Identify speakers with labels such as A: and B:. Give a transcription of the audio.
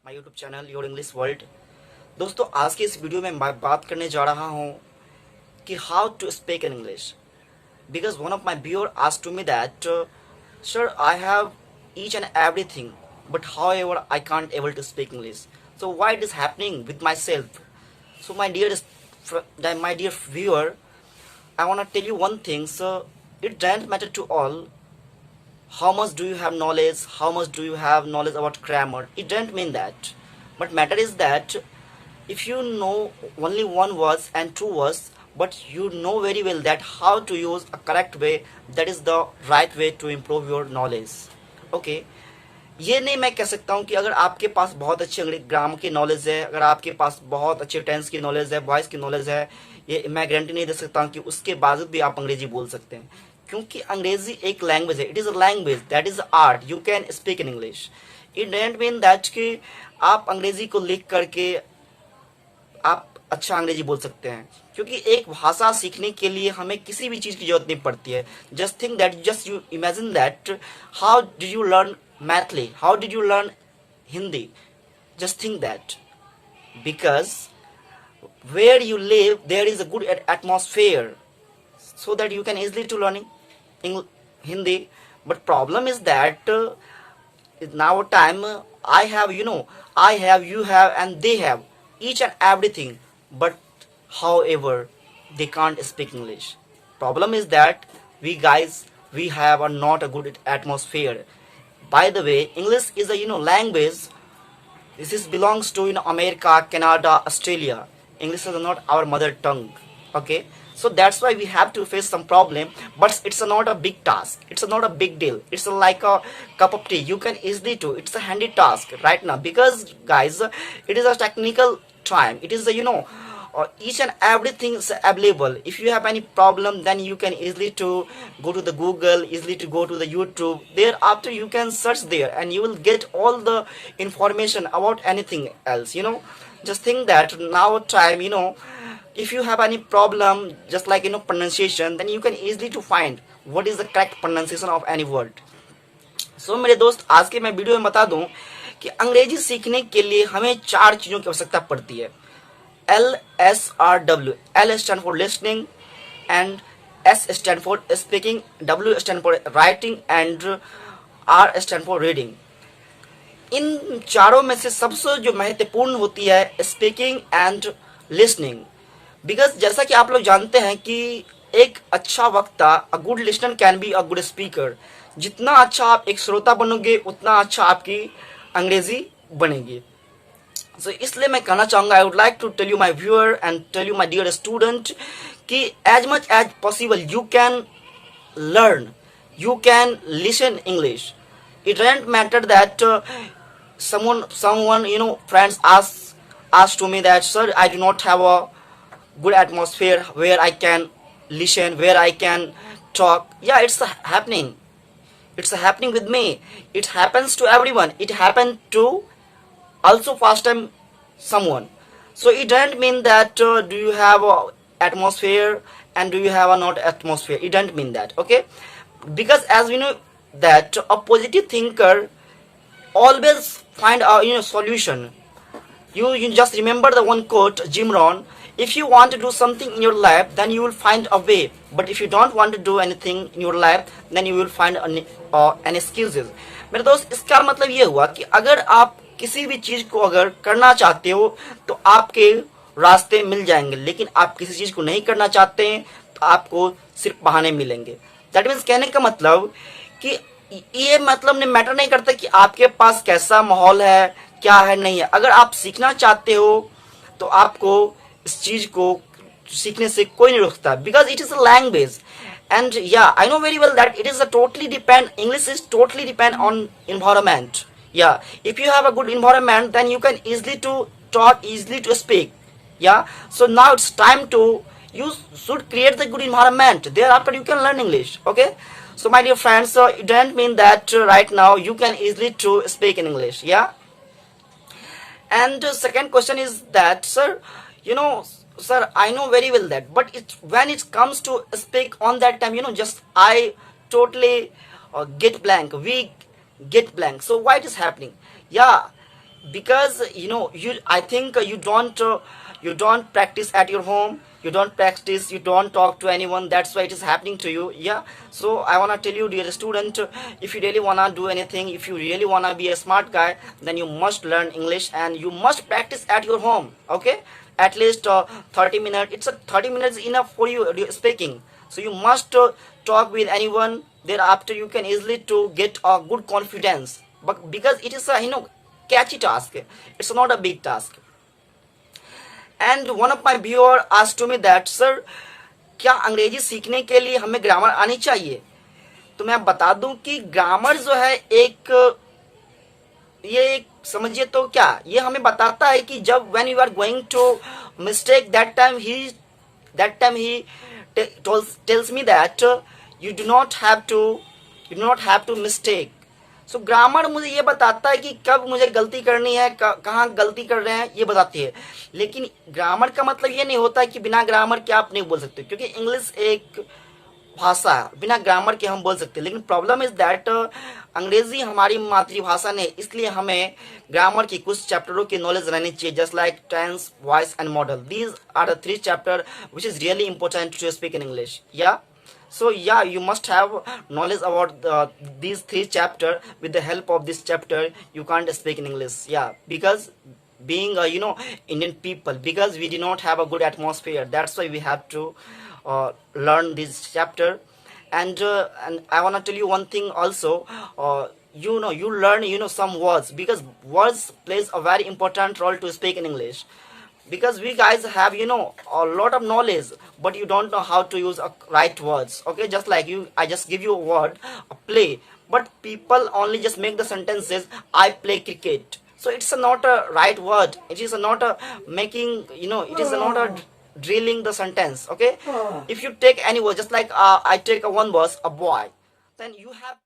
A: My YouTube channel your English world. दोस्तों, आज के इस वीडियो में मैं बात करने जा रहा हूँ कि how to speak in English. Because one of my viewer asked to me that sir I have each and everything, but however I can't able to speak English. So why it is happening with myself? So my dear viewer, I want to tell you one thing. So it doesn't matter to all how much do you have knowledge, how much do you have knowledge about grammar. It doesn't mean that, but matter is that if you know only one words and two words, but you know very well that how to use a correct way, that is the right way to improve your knowledge. Okay ये नहीं मैं कह सकता हूँ कि अगर आपके पास बहुत अच्छी ग्रामर की नॉलेज है, अगर आपके पास बहुत अच्छे टेंस की नॉलेज है, वॉइस की नॉलेज है, ये मैं गारंटी नहीं दे सकता हूँ कि उसके बावजूद भी आप अंग्रेजी बोल सकते हैं, क्योंकि अंग्रेजी एक लैंग्वेज है। It is a language, that is art, you can speak in English. It don't mean that कि आप अंग्रेजी को लिख करके आप अच्छा अंग्रेजी बोल सकते हैं, क्योंकि एक भाषा सीखने के लिए हमें किसी भी चीज़ की जरूरत नहीं पड़ती है। Just think that, just you imagine that how did you learn Maithili, how did you learn Hindi. Just think that because where you live there is a good atmosphere so that you can easily to learning Hindi. But problem is that now time I have, I have, you have, and they have each and everything, but however they can't speak English. Problem is that we guys, we have a not a good atmosphere. By the way, English is a language. This is belongs to America, Canada, Australia. English is not our mother tongue. Okay, so that's why we have to face some problem, but it's not a big task, it's not a big deal, it's like a cup of tea, you can easily do. It's a handy task right now, because guys, it is a technical time. It is each and everything is available. If you have any problem, then you can easily to go to the Google, easily to go to the YouTube. Thereafter you can search there and you will get all the information about anything else. Just think that now time, if you have any problem, just like pronunciation, then you can easily to find what is the correct pronunciation of any word. So मेरे दोस्त, आज के मैं video में बता दूं कि अंग्रेजी सीखने के लिए हमें 4 चीजों की आवश्यकता पड़ती है। LSRW, L stand for listening, and S stand for speaking, W stand for writing, and R stand for reading. इन चारों में से सबसे जो महत्वपूर्ण होती है स्पीकिंग एंड लिसनिंग। बिकॉज जैसा कि आप लोग जानते हैं कि एक अच्छा वक्ता, a good listener can be a good speaker. जितना अच्छा आप एक श्रोता बनोगे, उतना अच्छा आपकी अंग्रेजी बनेगी। सो इसलिए मैं कहना चाहूँगा, I would like to tell you my viewer and tell you my dear student कि as much as possible you can learn, you can listen English. It doesn't matter that someone friends ask to me that sir, I do not have a good atmosphere where I can listen, where I can talk. Yeah, it's happening. It's happening with me. It happens to everyone. It happened to also first time someone. So it doesn't mean that do you have a atmosphere and do you have a not atmosphere. It doesn't mean that. Okay, because as we know that a positive thinker always find a solution. You just remember the one quote, Jim Rohn: if you want to do something in your life, then you will find a way, but if you don't want to do anything in your life, then you will find an excuses. मेरे दोस्त, इसका मतलब ये हुआ कि अगर आप किसी भी चीज को अगर करना चाहते हो तो आपके रास्ते मिल जाएंगे, लेकिन आप किसी चीज को नहीं करना चाहते हैं तो आपको सिर्फ बहाने मिलेंगे। दैट मीन्स कहने का मतलब कि ये मतलब नहीं, मैटर नहीं करता कि आपके पास कैसा माहौल है, क्या है, नहीं है। अगर आप सीखना चाहते हो तो आपको इस चीज को सीखने से कोई नहीं रोकता, because it is a language. And या I know very well that it is a totally depend, English is totally depend on environment. Yeah, if you have a good environment, then you can easily to talk, easily to speak. Yeah, so now it's time to, you should create the good environment, thereafter you can learn English. Okay, so my dear friends, it doesn't mean that right now you can easily to speak in English. Yeah, and second question is that sir, sir, I know very well that, but when it comes to speak on that time, just I totally get blank, we get blank. So why it is happening? Yeah, because I think you don't practice at your home, you don't practice, you don't talk to anyone, that's why it is happening to you. Yeah, so I want to tell you, dear student, if you really want to do anything, if you really want to be a smart guy, then you must learn English and you must practice at your home. Okay, at least 30 minutes, it's a 30 minutes enough for you speaking. So you must talk with anyone, thereafter you can easily to get a good confidence, but because it is a catchy task, it's not a big task. And one of my viewer asked to me that, sir, क्या अंग्रेजी सीखने के लिए हमें grammar आनी चाहिए? तो मैं बता दूं कि ग्रामर जो है ये एक समझिए तो क्या ये हमें बताता है कि जब when you are going to mistake, that time ही tells me that you do not have to mistake. So grammar मुझे ये बताता है कि कब मुझे गलती करनी है, कहाँ गलती कर रहे हैं, ये बताती है। लेकिन ग्रामर का मतलब ये नहीं होता है कि बिना ग्रामर के आप नहीं बोल सकते, क्योंकि इंग्लिश एक भाषा है, बिना ग्रामर के हम बोल सकते हैं। लेकिन प्रॉब्लम इज दैट अंग्रेजी हमारी मातृभाषा नहीं, इसलिए हमें ग्रामर की कुछ चैप्टरों की नॉलेज रहनी चाहिए, just like tense, voice and modal. These are the 3 chapter which is really important to speak in English. या so yeah, you must have knowledge about these 3 chapter. With the help of this chapter you can't speak in English. Yeah, because being Indian people, because we do not have a good atmosphere, that's why we have to learn this chapter. And I want to tell you one thing also. You learn some words, because words plays a very important role to speak in English, because we guys have a lot of knowledge, but you don't know how to use right words. Okay, just like I just give you a word, a play, but people only just make the sentences, I play cricket. So it's not a right word, it is not a making, it is not a drilling the sentence. Okay, if you take any word, just like I take one word, a boy, then you have to